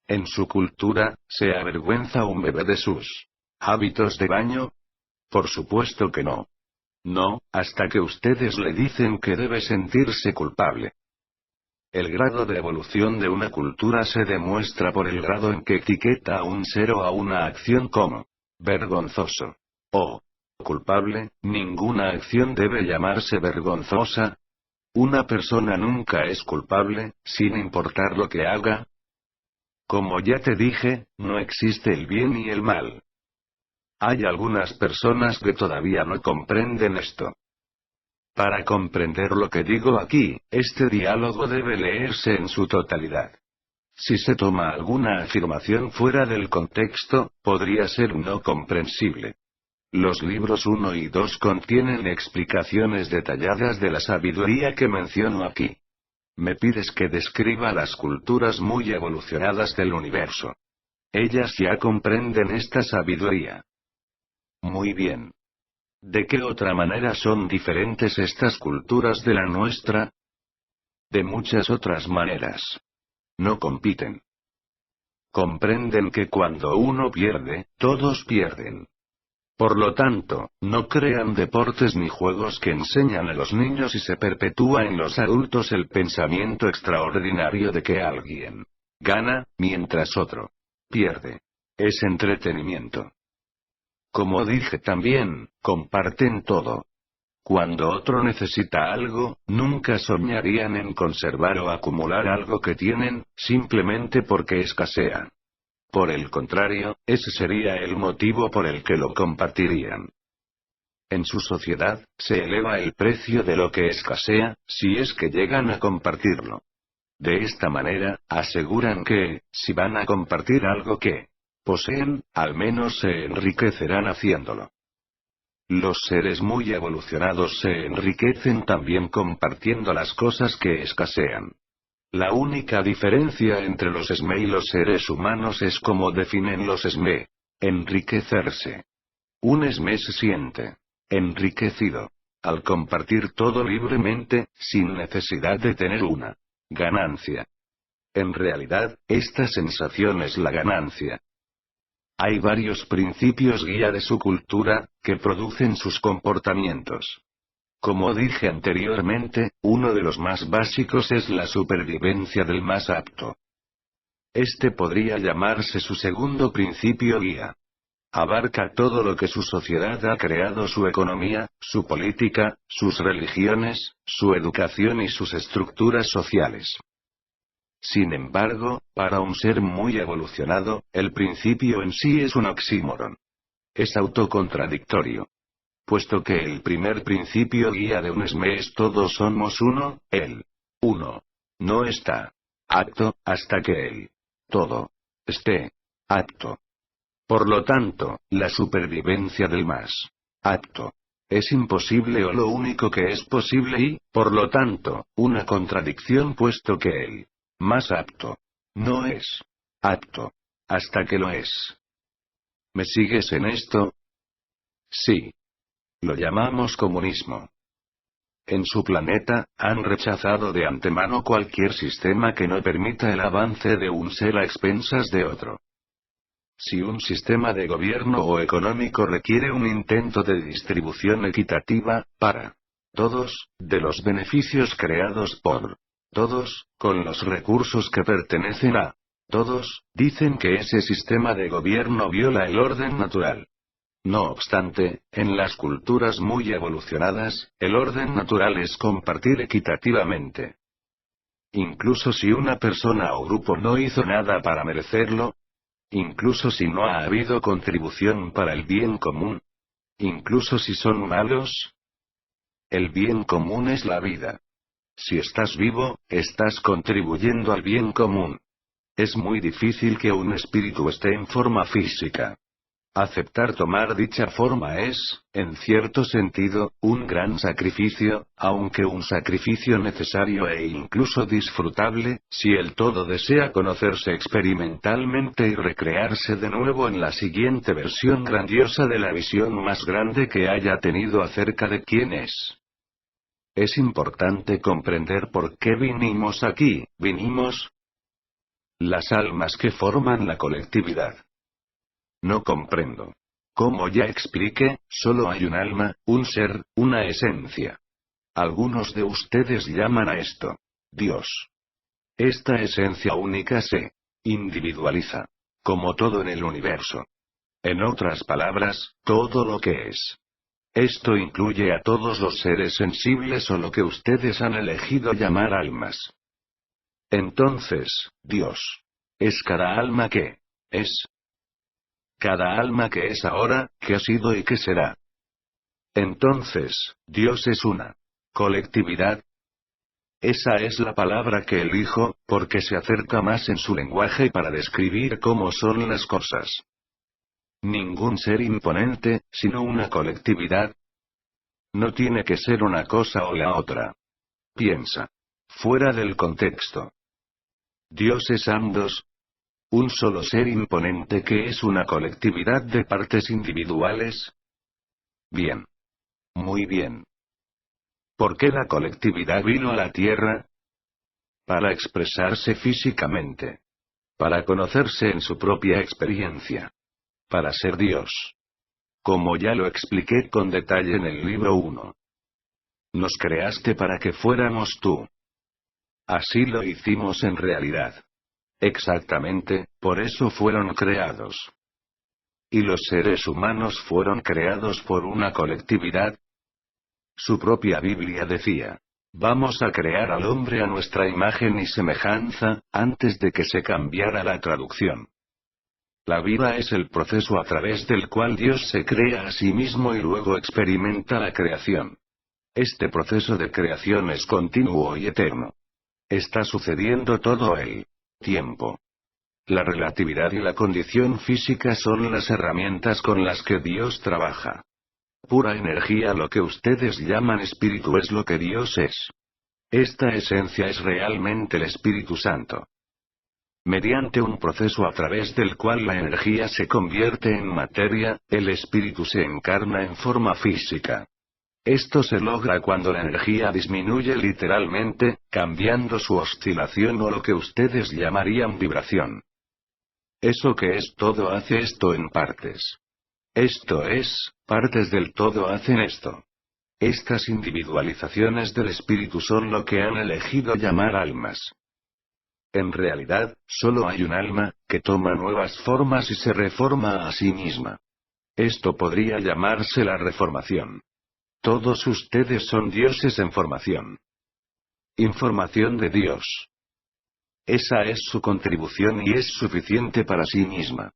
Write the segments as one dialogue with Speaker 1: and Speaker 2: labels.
Speaker 1: En su cultura, ¿se avergüenza un bebé de sus hábitos de baño? Por supuesto que no. No, hasta que ustedes le dicen que debe sentirse culpable. El grado de evolución de una cultura se demuestra por el grado en que etiqueta a un ser o a una acción como vergonzoso o culpable. Ninguna acción debe llamarse vergonzosa. Una persona nunca es culpable, sin importar lo que haga. Como ya te dije, no existe el bien y el mal. Hay algunas personas que todavía no comprenden esto. Para comprender lo que digo aquí, este diálogo debe leerse en su totalidad. Si se toma alguna afirmación fuera del contexto, podría ser no comprensible. Los libros 1 y 2 contienen explicaciones detalladas de la sabiduría que menciono aquí. Me pides que describa las culturas muy evolucionadas del universo. Ellas ya comprenden esta sabiduría. Muy bien. ¿De qué otra manera son diferentes estas culturas de la nuestra? De muchas otras maneras. No compiten. Comprenden que cuando uno pierde, todos pierden. Por lo tanto, no crean deportes ni juegos que enseñan a los niños y se perpetúa en los adultos el pensamiento extraordinario de que alguien gana, mientras otro pierde. Es entretenimiento. Como dije también, comparten todo. Cuando otro necesita algo, nunca soñarían en conservar o acumular algo que tienen, simplemente porque escasea. Por el contrario, ese sería el motivo por el que lo compartirían. En su sociedad, se eleva el precio de lo que escasea, si es que llegan a compartirlo. De esta manera, aseguran que, si van a compartir algo que poseen, al menos se enriquecerán haciéndolo. Los seres muy evolucionados se enriquecen también compartiendo las cosas que escasean. La única diferencia entre los SME y los seres humanos es cómo definen los SME. Enriquecerse. Un SME se siente enriquecido al compartir todo libremente, sin necesidad de tener una ganancia. En realidad, esta sensación es la ganancia. Hay varios principios guía de su cultura, que producen sus comportamientos. Como dije anteriormente, uno de los más básicos es la supervivencia del más apto. Este podría llamarse su segundo principio guía. Abarca todo lo que su sociedad ha creado: su economía, su política, sus religiones, su educación y sus estructuras sociales. Sin embargo, para un ser muy evolucionado, el principio en sí es un oxímoron. Es autocontradictorio. Puesto que el primer principio guía de un SME es todos somos uno, el uno no está apto, hasta que el todo esté apto. Por lo tanto, la supervivencia del más apto es imposible o lo único que es posible y, por lo tanto, una contradicción, puesto que el más apto no es apto hasta que lo es. ¿Me sigues en esto? Sí. Lo llamamos comunismo. En su planeta, han rechazado de antemano cualquier sistema que no permita el avance de un ser a expensas de otro. Si un sistema de gobierno o económico requiere un intento de distribución equitativa, para todos, de los beneficios creados por todos, con los recursos que pertenecen a todos, dicen que ese sistema de gobierno viola el orden natural. No obstante, en las culturas muy evolucionadas, el orden natural es compartir equitativamente. Incluso si una persona o grupo no hizo nada para merecerlo, incluso si no ha habido contribución para el bien común, incluso si son malos, el bien común es la vida. Si estás vivo, estás contribuyendo al bien común. Es muy difícil que un espíritu esté en forma física. Aceptar tomar dicha forma es, en cierto sentido, un gran sacrificio, aunque un sacrificio necesario e incluso disfrutable, si el todo desea conocerse experimentalmente y recrearse de nuevo en la siguiente versión grandiosa de la visión más grande que haya tenido acerca de quién es. Es importante comprender por qué vinimos aquí. las almas que forman la colectividad. No comprendo. Como ya expliqué, solo hay un alma, un ser, una esencia. Algunos de ustedes llaman a esto Dios. Esta esencia única se individualiza, como todo en el universo. En otras palabras, todo lo que es. Esto incluye a todos los seres sensibles o lo que ustedes han elegido llamar almas. Entonces, Dios es cada alma que es. Cada alma que es ahora, que ha sido y que será. Entonces, Dios es una colectividad. Esa es la palabra que elijo, porque se acerca más en su lenguaje para describir cómo son las cosas. Ningún ser imponente, sino una colectividad. No tiene que ser una cosa o la otra. Piensa. Fuera del contexto. Dios es ambos. Un solo ser imponente que es una colectividad de partes individuales. Bien. Muy bien. ¿Por qué la colectividad vino a la Tierra? Para expresarse físicamente. Para conocerse en su propia experiencia. Para ser Dios. Como ya lo expliqué con detalle en el libro 1. Nos creaste para que fuéramos tú. Así lo hicimos en realidad. Exactamente, por eso fueron creados. ¿Y los seres humanos fueron creados por una colectividad? Su propia Biblia decía, vamos a crear al hombre a nuestra imagen y semejanza, antes de que se cambiara la traducción. La vida es el proceso a través del cual Dios se crea a sí mismo y luego experimenta la creación. Este proceso de creación es continuo y eterno. Está sucediendo todo el tiempo. La relatividad y la condición física son las herramientas con las que Dios trabaja. Pura energía, lo que ustedes llaman espíritu, es lo que Dios es. Esta esencia es realmente el Espíritu Santo. Mediante un proceso a través del cual la energía se convierte en materia, el espíritu se encarna en forma física. Esto se logra cuando la energía disminuye literalmente, cambiando su oscilación o lo que ustedes llamarían vibración. Eso que es todo hace esto en partes. Esto es, partes del todo hacen esto. Estas individualizaciones del espíritu son lo que han elegido llamar almas. En realidad, solo hay un alma, que toma nuevas formas y se reforma a sí misma. Esto podría llamarse la reformación. Todos ustedes son dioses en formación. Información de Dios. Esa es su contribución y es suficiente para sí misma.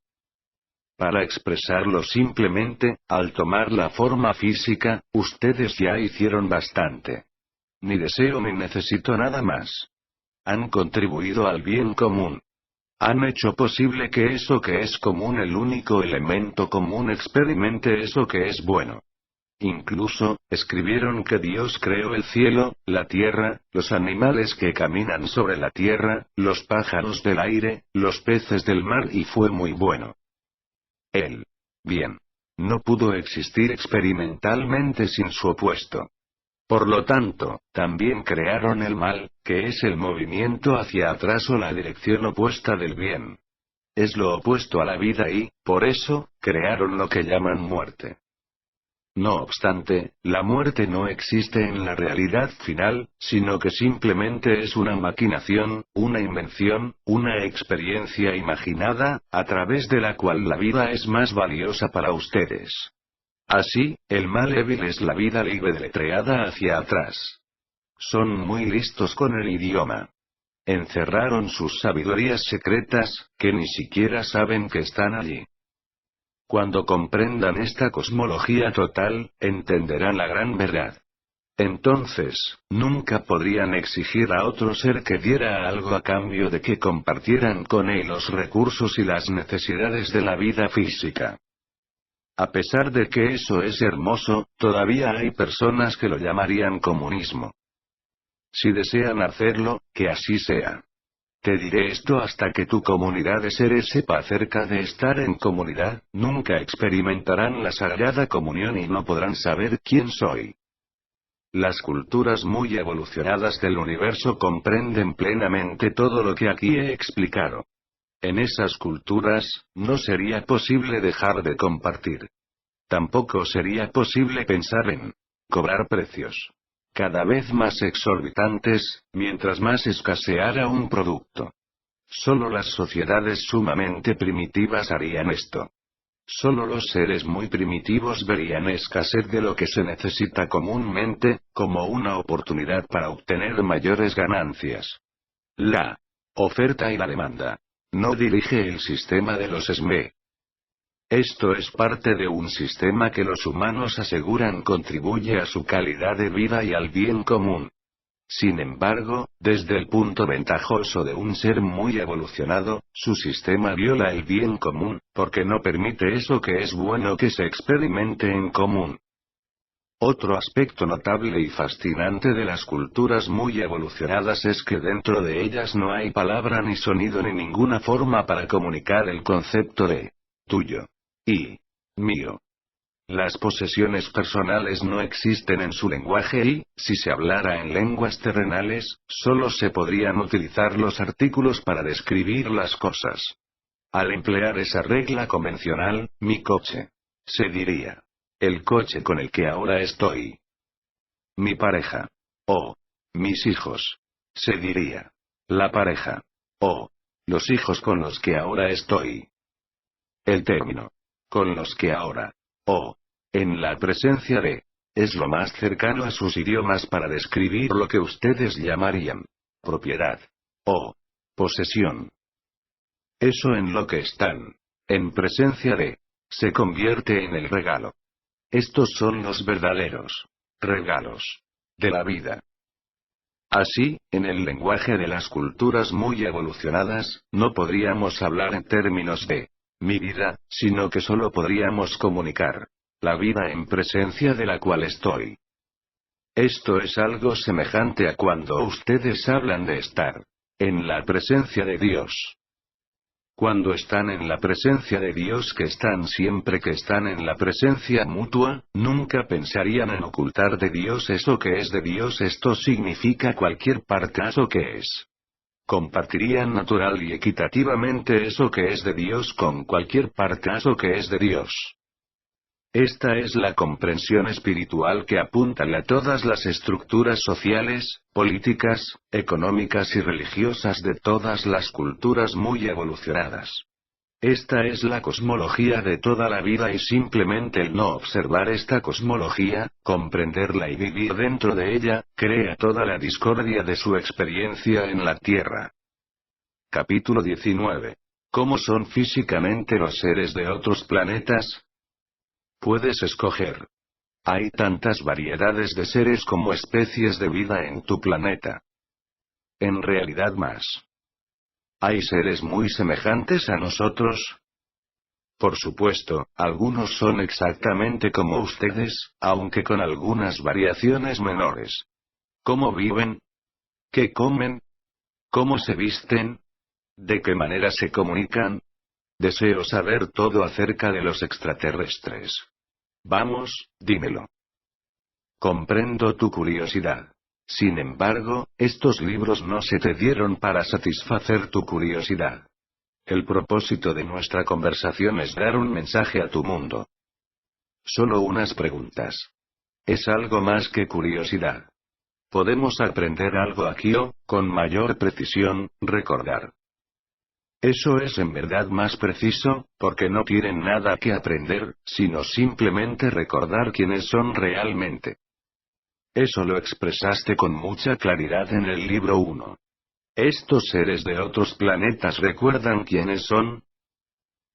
Speaker 1: Para expresarlo simplemente, al tomar la forma física, ustedes ya hicieron bastante. Ni deseo ni necesito nada más. Han contribuido al bien común. Han hecho posible que eso que es común, el único elemento común, experimente eso que es bueno. Incluso, escribieron que Dios creó el cielo, la tierra, los animales que caminan sobre la tierra, los pájaros del aire, los peces del mar y fue muy bueno. El bien no pudo existir experimentalmente sin su opuesto. Por lo tanto, también crearon el mal, que es el movimiento hacia atrás o la dirección opuesta del bien. Es lo opuesto a la vida y, por eso, crearon lo que llaman muerte. No obstante, la muerte no existe en la realidad final, sino que simplemente es una maquinación, una invención, una experiencia imaginada, a través de la cual la vida es más valiosa para ustedes. Así, el mal evil es la vida libre deletreada hacia atrás. Son muy listos con el idioma. Encerraron sus sabidurías secretas, que ni siquiera saben que están allí. Cuando comprendan esta cosmología total, entenderán la gran verdad. Entonces, nunca podrían exigir a otro ser que diera algo a cambio de que compartieran con él los recursos y las necesidades de la vida física. A pesar de que eso es hermoso, todavía hay personas que lo llamarían comunismo. Si desean hacerlo, que así sea. Te diré esto hasta que tu comunidad de seres sepa acerca de estar en comunidad, nunca experimentarán la sagrada comunión y no podrán saber quién soy. Las culturas muy evolucionadas del universo comprenden plenamente todo lo que aquí he explicado. En esas culturas, no sería posible dejar de compartir. Tampoco sería posible pensar en cobrar precios cada vez más exorbitantes, mientras más escaseara un producto. Solo las sociedades sumamente primitivas harían esto. Solo los seres muy primitivos verían escasez de lo que se necesita comúnmente, como una oportunidad para obtener mayores ganancias. La oferta y la demanda no dirige el sistema de los SME. Esto es parte de un sistema que los humanos aseguran contribuye a su calidad de vida y al bien común. Sin embargo, desde el punto ventajoso de un ser muy evolucionado, su sistema viola el bien común, porque no permite eso que es bueno que se experimente en común. Otro aspecto notable y fascinante de las culturas muy evolucionadas es que dentro de ellas no hay palabra ni sonido ni ninguna forma para comunicar el concepto de tuyo y mío. Las posesiones personales no existen en su lenguaje y, si se hablara en lenguas terrenales, solo se podrían utilizar los artículos para describir las cosas. Al emplear esa regla convencional, mi coche, se diría el coche con el que ahora estoy. Mi pareja, o mis hijos, se diría la pareja, o los hijos con los que ahora estoy. El término con los que ahora, o en la presencia de, es lo más cercano a sus idiomas para describir lo que ustedes llamarían propiedad, o posesión. Eso en lo que están, en presencia de, se convierte en el regalo. Estos son los verdaderos regalos de la vida. Así, en el lenguaje de las culturas muy evolucionadas, no podríamos hablar en términos de mi vida, sino que solo podríamos comunicar la vida en presencia de la cual estoy. Esto es algo semejante a cuando ustedes hablan de estar en la presencia de Dios. Cuando están en la presencia de Dios, que están siempre que están en la presencia mutua, nunca pensarían en ocultar de Dios eso que es de Dios. Esto significa cualquier parte eso que es. Compartirían natural y equitativamente eso que es de Dios con cualquier parte eso que es de Dios. Esta es la comprensión espiritual que apúntala a todas las estructuras sociales, políticas, económicas y religiosas de todas las culturas muy evolucionadas. Esta es la cosmología de toda la vida y simplemente el no observar esta cosmología, comprenderla y vivir dentro de ella, crea toda la discordia de su experiencia en la Tierra. Capítulo 19. ¿Cómo son físicamente los seres de otros planetas? Puedes escoger. Hay tantas variedades de seres como especies de vida en tu planeta. En realidad más. ¿Hay seres muy semejantes a nosotros? Por supuesto, algunos son exactamente como ustedes, aunque con algunas variaciones menores. ¿Cómo viven? ¿Qué comen? ¿Cómo se visten? ¿De qué manera se comunican? Deseo saber todo acerca de los extraterrestres. Vamos, dímelo. Comprendo tu curiosidad. Sin embargo, estos libros no se te dieron para satisfacer tu curiosidad. El propósito de nuestra conversación es dar un mensaje a tu mundo. Solo unas preguntas. Es algo más que curiosidad. Podemos aprender algo aquí o, con mayor precisión, recordar. Eso es en verdad más preciso, porque no tienen nada que aprender, sino simplemente recordar quiénes son realmente. Eso lo expresaste con mucha claridad en el libro 1. ¿Estos seres de otros planetas recuerdan quiénes son?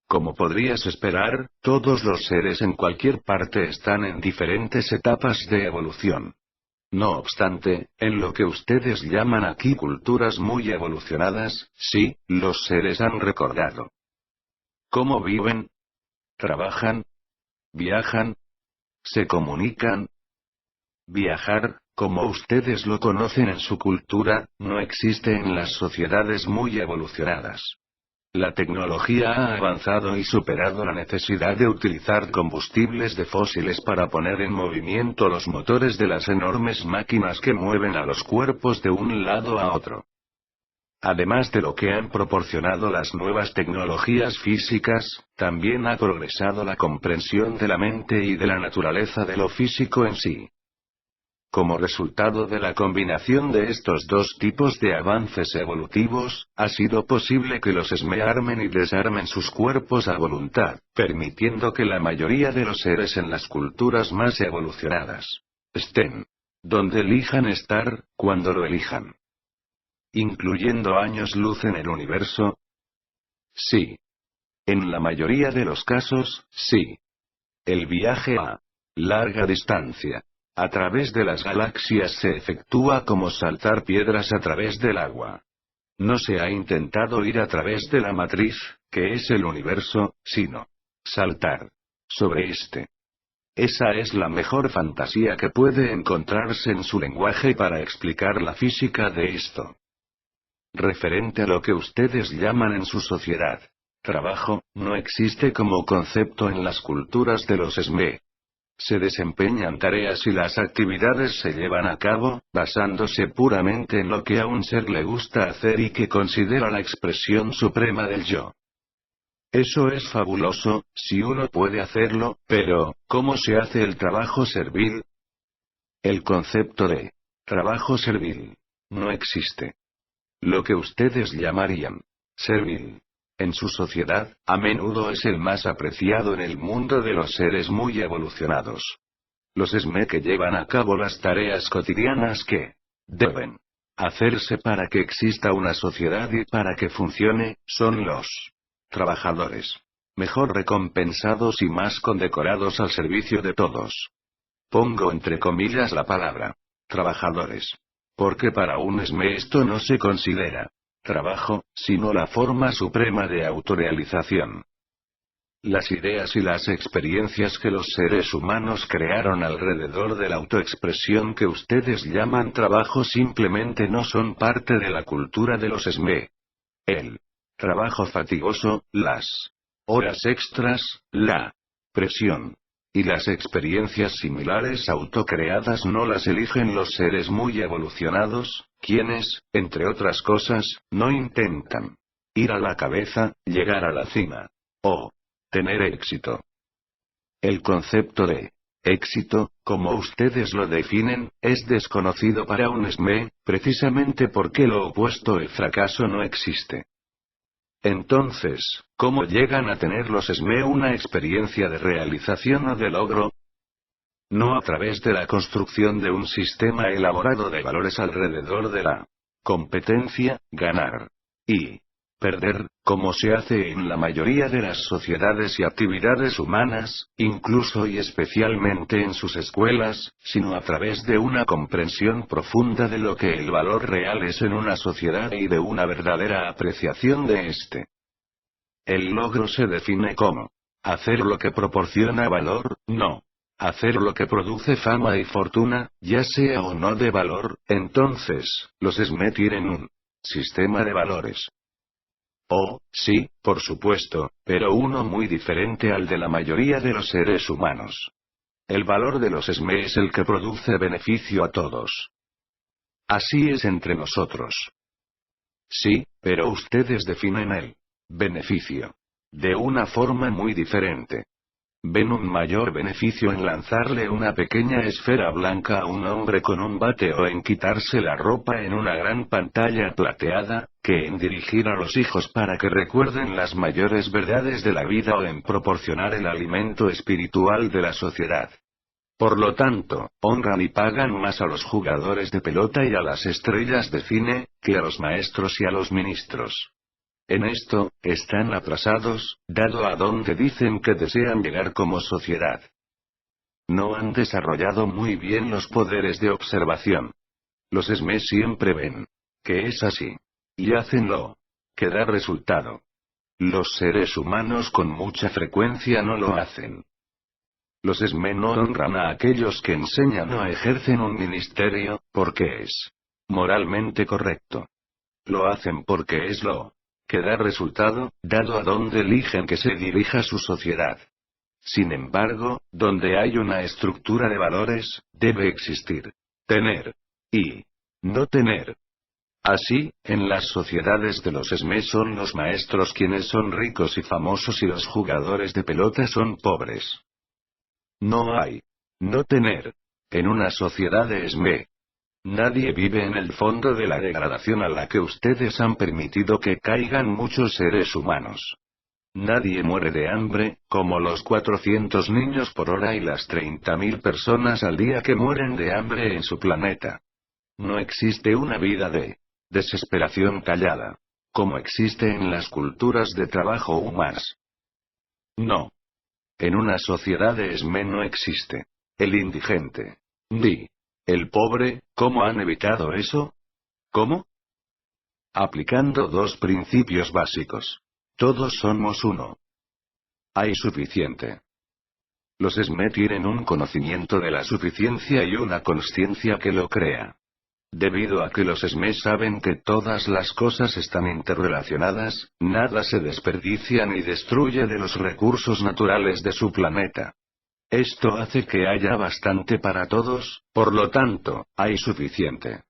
Speaker 1: Como podrías esperar, todos los seres en cualquier parte están en diferentes etapas de evolución. No obstante, en lo que ustedes llaman aquí culturas muy evolucionadas, sí, los seres han recordado. ¿Cómo viven? ¿Trabajan? ¿Viajan? ¿Se comunican? Viajar, como ustedes lo conocen en su cultura, no existe en las sociedades muy evolucionadas. La tecnología ha avanzado y superado la necesidad de utilizar combustibles de fósiles para poner en movimiento los motores de las enormes máquinas que mueven a los cuerpos de un lado a otro. Además de lo que han proporcionado las nuevas tecnologías físicas, también ha progresado la comprensión de la mente y de la naturaleza de lo físico en sí. Como resultado de la combinación de estos dos tipos de avances evolutivos, ha sido posible que los SME armen y desarmen sus cuerpos a voluntad, permitiendo que la mayoría de los seres en las culturas más evolucionadas estén donde elijan estar, cuando lo elijan. ¿Incluyendo años luz en el universo? Sí. En la mayoría de los casos, sí. El viaje a larga distancia a través de las galaxias se efectúa como saltar piedras a través del agua. No se ha intentado ir a través de la matriz, que es el universo, sino saltar sobre este. Esa es la mejor fantasía que puede encontrarse en su lenguaje para explicar la física de esto. Referente a lo que ustedes llaman en su sociedad trabajo, no existe como concepto en las culturas de los SME. Se desempeñan tareas y las actividades se llevan a cabo, basándose puramente en lo que a un ser le gusta hacer y que considera la expresión suprema del yo. Eso es fabuloso, si uno puede hacerlo, pero, ¿cómo se hace el trabajo servil? El concepto de trabajo servil no existe. Lo que ustedes llamarían servil en su sociedad, a menudo es el más apreciado en el mundo de los seres muy evolucionados. Los SME que llevan a cabo las tareas cotidianas que deben hacerse para que exista una sociedad y para que funcione, son los trabajadores mejor recompensados y más condecorados al servicio de todos. Pongo entre comillas la palabra trabajadores. Porque para un SME esto no se considera trabajo, sino la forma suprema de autorrealización. Las ideas y las experiencias que los seres humanos crearon alrededor de la autoexpresión que ustedes llaman trabajo simplemente no son parte de la cultura de los SME. El trabajo fatigoso, las horas extras, la presión y las experiencias similares autocreadas no las eligen los seres muy evolucionados, quienes, entre otras cosas, no intentan ir a la cabeza, llegar a la cima o tener éxito. El concepto de éxito, como ustedes lo definen, es desconocido para un SME, precisamente porque lo opuesto el fracaso no existe. Entonces, ¿cómo llegan a tener los SME una experiencia de realización o de logro? No a través de la construcción de un sistema elaborado de valores alrededor de la competencia, ganar y perder, como se hace en la mayoría de las sociedades y actividades humanas, incluso y especialmente en sus escuelas, sino a través de una comprensión profunda de lo que el valor real es en una sociedad y de una verdadera apreciación de este. El logro se define como hacer lo que proporciona valor, no hacer lo que produce fama y fortuna, ya sea o no de valor. Entonces, los SME tienen un sistema de valores. Oh, sí, por supuesto, pero uno muy diferente al de la mayoría de los seres humanos. El valor de los SME es el que produce beneficio a todos. Así es entre nosotros. Sí, pero ustedes definen el beneficio de una forma muy diferente. Ven un mayor beneficio en lanzarle una pequeña esfera blanca a un hombre con un bate o en quitarse la ropa en una gran pantalla plateada, que en dirigir a los hijos para que recuerden las mayores verdades de la vida o en proporcionar el alimento espiritual de la sociedad. Por lo tanto, honran y pagan más a los jugadores de pelota y a las estrellas de cine, que a los maestros y a los ministros. En esto, están atrasados, dado a donde dicen que desean llegar como sociedad. No han desarrollado muy bien los poderes de observación. Los SME siempre ven que es así. Y hacen lo que da resultado. Los seres humanos con mucha frecuencia no lo hacen. Los SME no honran a aquellos que enseñan o ejercen un ministerio, porque es moralmente correcto. Lo hacen porque es lo que da resultado, dado a donde eligen que se dirija su sociedad. Sin embargo, donde hay una estructura de valores, debe existir tener y no tener. Así, en las sociedades de los ESME son los maestros quienes son ricos y famosos y los jugadores de pelota son pobres. No hay. No tener. En una sociedad de ESME. Nadie vive en el fondo de la degradación a la que ustedes han permitido que caigan muchos seres humanos. Nadie muere de hambre, como los 400 niños por hora y las 30.000 personas al día que mueren de hambre en su planeta. No existe una vida de desesperación callada, como existe en las culturas de trabajo humanas. No. En una sociedad de ESME no existe el indigente, ni el pobre. ¿Cómo han evitado eso? ¿Cómo? Aplicando dos principios básicos. Todos somos uno. Hay suficiente. Los ESME tienen un conocimiento de la suficiencia y una consciencia que lo crea. Debido a que los ESME saben que todas las cosas están interrelacionadas, nada se desperdicia ni destruye de los recursos naturales de su planeta. Esto hace que haya bastante para todos, por lo tanto, hay suficiente.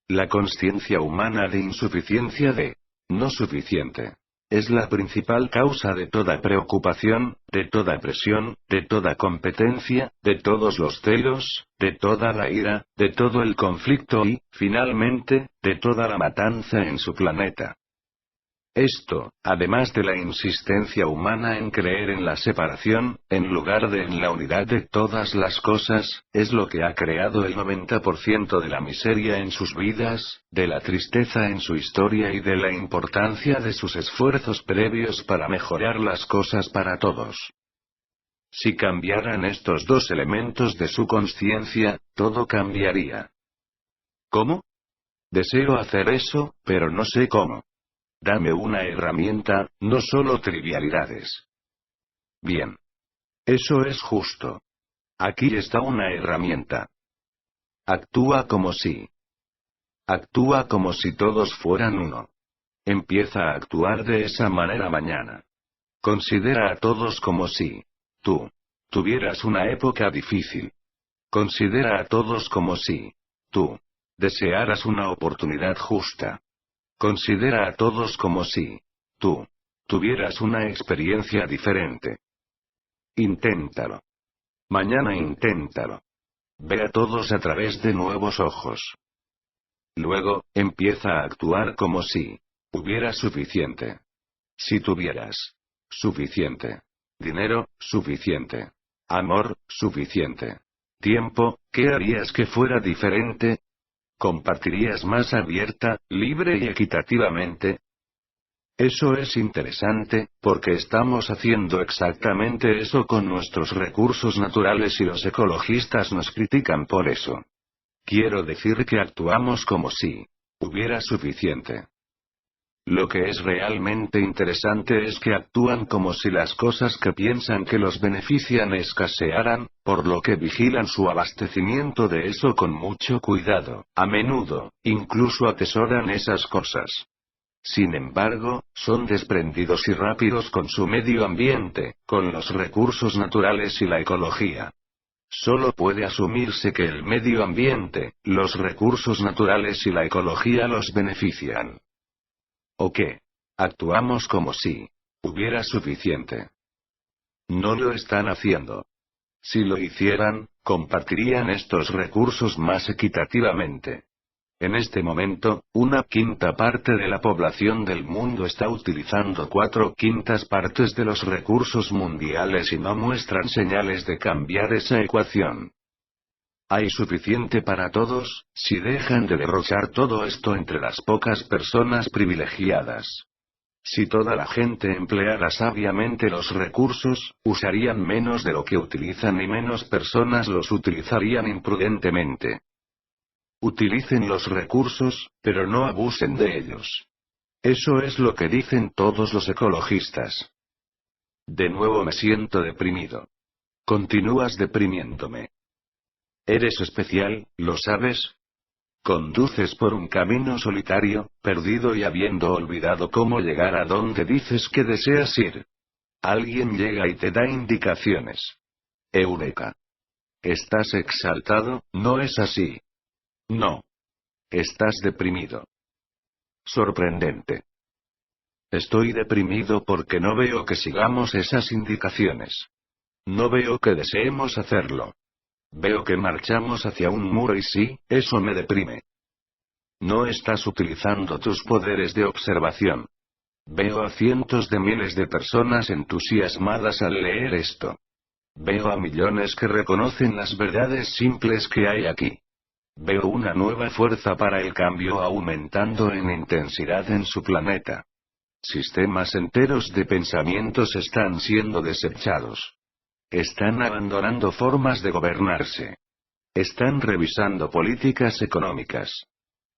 Speaker 1: La consciencia humana de insuficiencia de no suficiente es la principal causa de toda preocupación, de toda presión, de toda competencia, de todos los celos, de toda la ira, de todo el conflicto y, finalmente, de toda la matanza en su planeta. Esto, además de la insistencia humana en creer en la separación, en lugar de en la unidad de todas las cosas, es lo que ha creado el 90% de la miseria en sus vidas, de la tristeza en su historia y de la importancia de sus esfuerzos previos para mejorar las cosas para todos. Si cambiaran estos dos elementos de su conciencia, todo cambiaría. ¿Cómo? Deseo hacer eso, pero no sé cómo. Dame una herramienta, no solo trivialidades. Bien. Eso es justo. Aquí está una herramienta. Actúa como si. Actúa como si todos fueran uno. Empieza a actuar de esa manera mañana. Considera a todos como si tú tuvieras una época difícil. Considera a todos como si tú desearas una oportunidad justa. Considera a todos como si tú tuvieras una experiencia diferente. Inténtalo. Mañana inténtalo. Ve a todos a través de nuevos ojos. Luego, empieza a actuar como si hubiera suficiente. Si tuvieras suficiente dinero, suficiente amor, suficiente tiempo, ¿qué harías que fuera diferente? ¿Compartirías más abierta, libre y equitativamente? Eso es interesante, porque estamos haciendo exactamente eso con nuestros recursos naturales y los ecologistas nos critican por eso. Quiero decir que actuamos como si hubiera suficiente. Lo que es realmente interesante es que actúan como si las cosas que piensan que los benefician escasearan, por lo que vigilan su abastecimiento de eso con mucho cuidado. A menudo, incluso atesoran esas cosas. Sin embargo, son desprendidos y rápidos con su medio ambiente, con los recursos naturales y la ecología. Solo puede asumirse que el medio ambiente, los recursos naturales y la ecología los benefician. ¿O qué? Actuamos como si hubiera suficiente. No lo están haciendo. Si lo hicieran, compartirían estos recursos más equitativamente. En este momento, 1/5 parte de la población del mundo está utilizando 4/5 partes de los recursos mundiales y no muestran señales de cambiar esa ecuación. Hay suficiente para todos, si dejan de derrochar todo esto entre las pocas personas privilegiadas. Si toda la gente empleara sabiamente los recursos, usarían menos de lo que utilizan y menos personas los utilizarían imprudentemente. Utilicen los recursos, pero no abusen de ellos. Eso es lo que dicen todos los ecologistas. De nuevo me siento deprimido. Continúas deprimiéndome. Eres especial, ¿lo sabes? Conduces por un camino solitario, perdido y habiendo olvidado cómo llegar a donde dices que deseas ir. Alguien llega y te da indicaciones. Eureka. Estás exaltado, ¿no es así? No. Estás deprimido. Sorprendente. Estoy deprimido porque no veo que sigamos esas indicaciones. No veo que deseemos hacerlo. Veo que marchamos hacia un muro y sí, eso me deprime. No estás utilizando tus poderes de observación. Veo a cientos de miles de personas entusiasmadas al leer esto. Veo a millones que reconocen las verdades simples que hay aquí. Veo una nueva fuerza para el cambio aumentando en intensidad en su planeta. Sistemas enteros de pensamientos están siendo desechados. Están abandonando formas de gobernarse. Están revisando políticas económicas.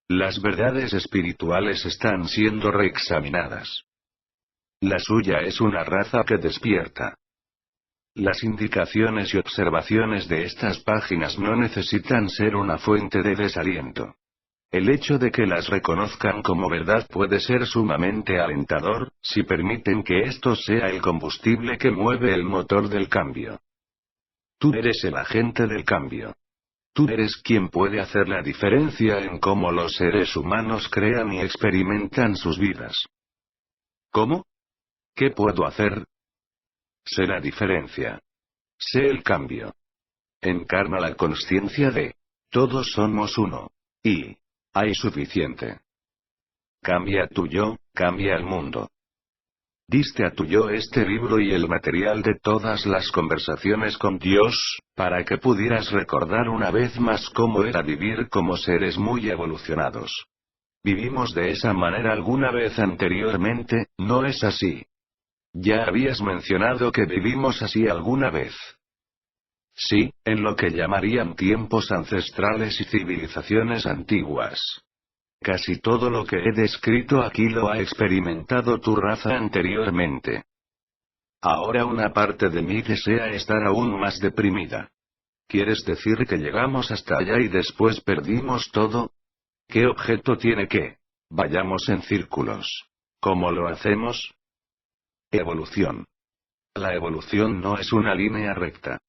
Speaker 1: Las verdades espirituales están siendo reexaminadas. La suya es una raza que despierta. Las indicaciones y observaciones de estas páginas no necesitan ser una fuente de desaliento. El hecho de que las reconozcan como verdad puede ser sumamente alentador, si permiten que esto sea el combustible que mueve el motor del cambio. Tú eres el agente del cambio. Tú eres quien puede hacer la diferencia en cómo los seres humanos crean y experimentan sus vidas. ¿Cómo? ¿Qué puedo hacer? Sé la diferencia. Sé el cambio. Encarna la consciencia de todos somos uno. Y hay suficiente. Cambia tu yo, cambia el mundo. Diste a tu yo este libro y el material de todas las conversaciones con Dios, para que pudieras recordar una vez más cómo era vivir como seres muy evolucionados. Vivimos de esa manera alguna vez anteriormente, ¿no es así? Ya habías mencionado que vivimos así alguna vez. Sí, en lo que llamarían tiempos ancestrales y civilizaciones antiguas. Casi todo lo que he descrito aquí lo ha experimentado tu raza anteriormente. Ahora una parte de mí desea estar aún más deprimida. ¿Quieres decir que llegamos hasta allá y después perdimos todo? ¿Qué objeto tiene que vayamos en círculos? ¿Cómo lo hacemos? Evolución. La evolución no es una línea recta.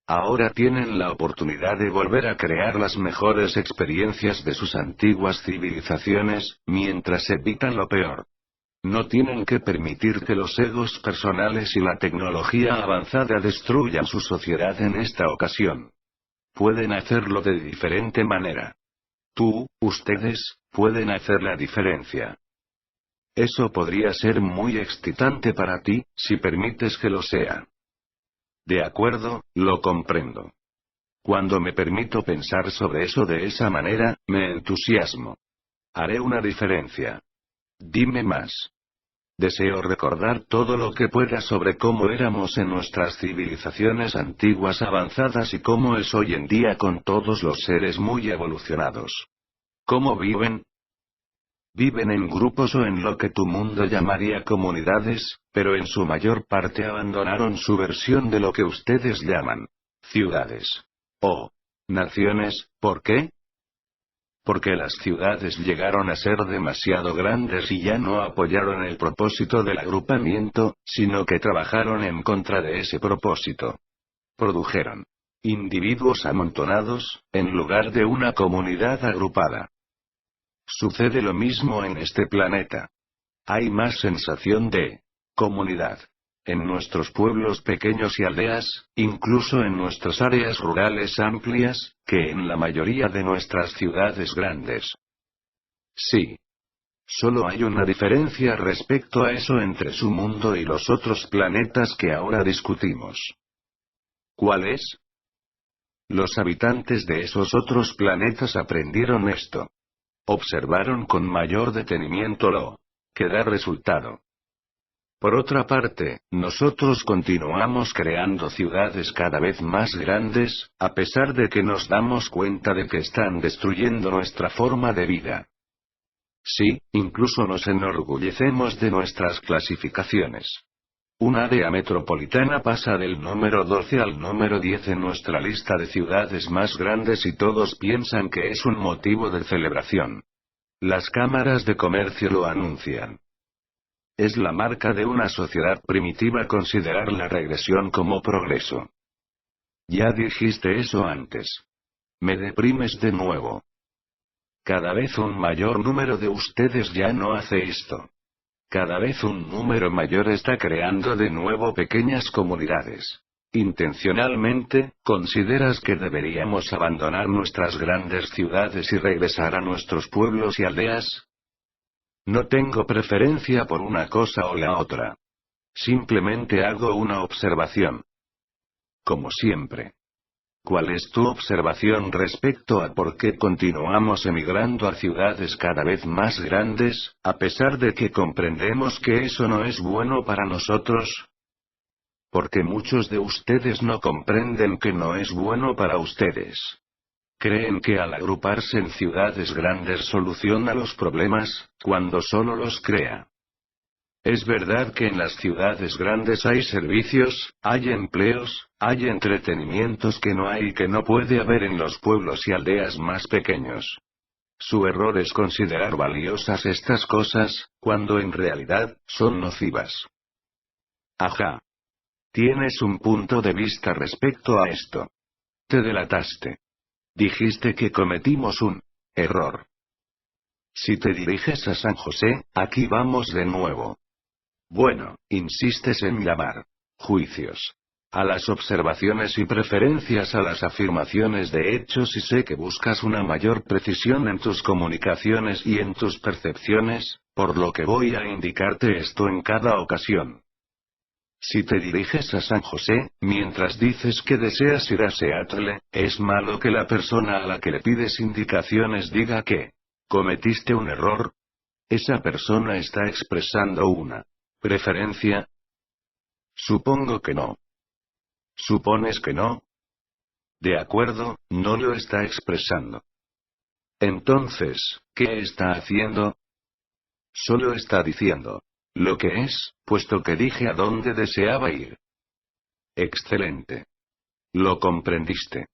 Speaker 1: Ahora tienen la oportunidad de volver a crear las mejores experiencias de sus antiguas civilizaciones, mientras evitan lo peor. No tienen que permitir que los egos personales y la tecnología avanzada destruyan su sociedad en esta ocasión. Pueden hacerlo de diferente manera. Tú, ustedes, pueden hacer la diferencia. Eso podría ser muy excitante para ti, si permites que lo sea. De acuerdo, lo comprendo. Cuando me permito pensar sobre eso de esa manera, me entusiasmo. Haré una diferencia. Dime más. Deseo recordar todo lo que pueda sobre cómo éramos en nuestras civilizaciones antiguas avanzadas y cómo es hoy en día con todos los seres muy evolucionados. ¿Cómo viven? Viven en grupos o en lo que tu mundo llamaría comunidades, pero en su mayor parte abandonaron su versión de lo que ustedes llaman ciudades. O naciones. ¿Por qué? Porque las ciudades llegaron a ser demasiado grandes y ya no apoyaron el propósito del agrupamiento, sino que trabajaron en contra de ese propósito. Produjeron individuos amontonados, en lugar de una comunidad agrupada. Sucede lo mismo en este planeta. Hay más sensación de comunidad en nuestros pueblos pequeños y aldeas, incluso en nuestras áreas rurales amplias, que en la mayoría de nuestras ciudades grandes. Sí. Solo hay una diferencia respecto a eso entre su mundo y los otros planetas que ahora discutimos. ¿Cuál es? Los habitantes de esos otros planetas aprendieron esto. Observaron con mayor detenimiento lo que da resultado. Por otra parte, nosotros continuamos creando ciudades cada vez más grandes, a pesar de que nos damos cuenta de que están destruyendo nuestra forma de vida. Sí, incluso nos enorgullecemos de nuestras clasificaciones. Un área metropolitana pasa del número 12 al número 10 en nuestra lista de ciudades más grandes y todos piensan que es un motivo de celebración. Las cámaras de comercio lo anuncian. Es la marca de una sociedad primitiva considerar la regresión como progreso. Ya dijiste eso antes. Me deprimes de nuevo. Cada vez un mayor número de ustedes ya no hace esto. Cada vez un número mayor está creando de nuevo pequeñas comunidades. Intencionalmente, ¿consideras que deberíamos abandonar nuestras grandes ciudades y regresar a nuestros pueblos y aldeas? No tengo preferencia por una cosa o la otra. Simplemente hago una observación. Como siempre. ¿Cuál es tu observación respecto a por qué continuamos emigrando a ciudades cada vez más grandes, a pesar de que comprendemos que eso no es bueno para nosotros? Porque muchos de ustedes no comprenden que no es bueno para ustedes. Creen que al agruparse en ciudades grandes soluciona los problemas, cuando solo los crea. Es verdad que en las ciudades grandes hay servicios, hay empleos, hay entretenimientos que no hay y que no puede haber en los pueblos y aldeas más pequeños. Su error es considerar valiosas estas cosas, cuando en realidad, son nocivas. Ajá. Tienes un punto de vista respecto a esto. Te delataste. Dijiste que cometimos un error. Si te diriges a San José, aquí vamos de nuevo. Bueno, insistes en llamar juicios a las observaciones y preferencias a las afirmaciones de hechos y sé que buscas una mayor precisión en tus comunicaciones y en tus percepciones, por lo que voy a indicarte esto en cada ocasión. Si te diriges a San José, mientras dices que deseas ir a Seattle, es malo que la persona a la que le pides indicaciones diga que cometiste un error. Esa persona está expresando una preferencia. Supongo que no. ¿Supones que no? De acuerdo, no lo está expresando. Entonces, ¿qué está haciendo? Solo está diciendo lo que es, puesto que dije a dónde deseaba ir. Excelente. Lo comprendiste.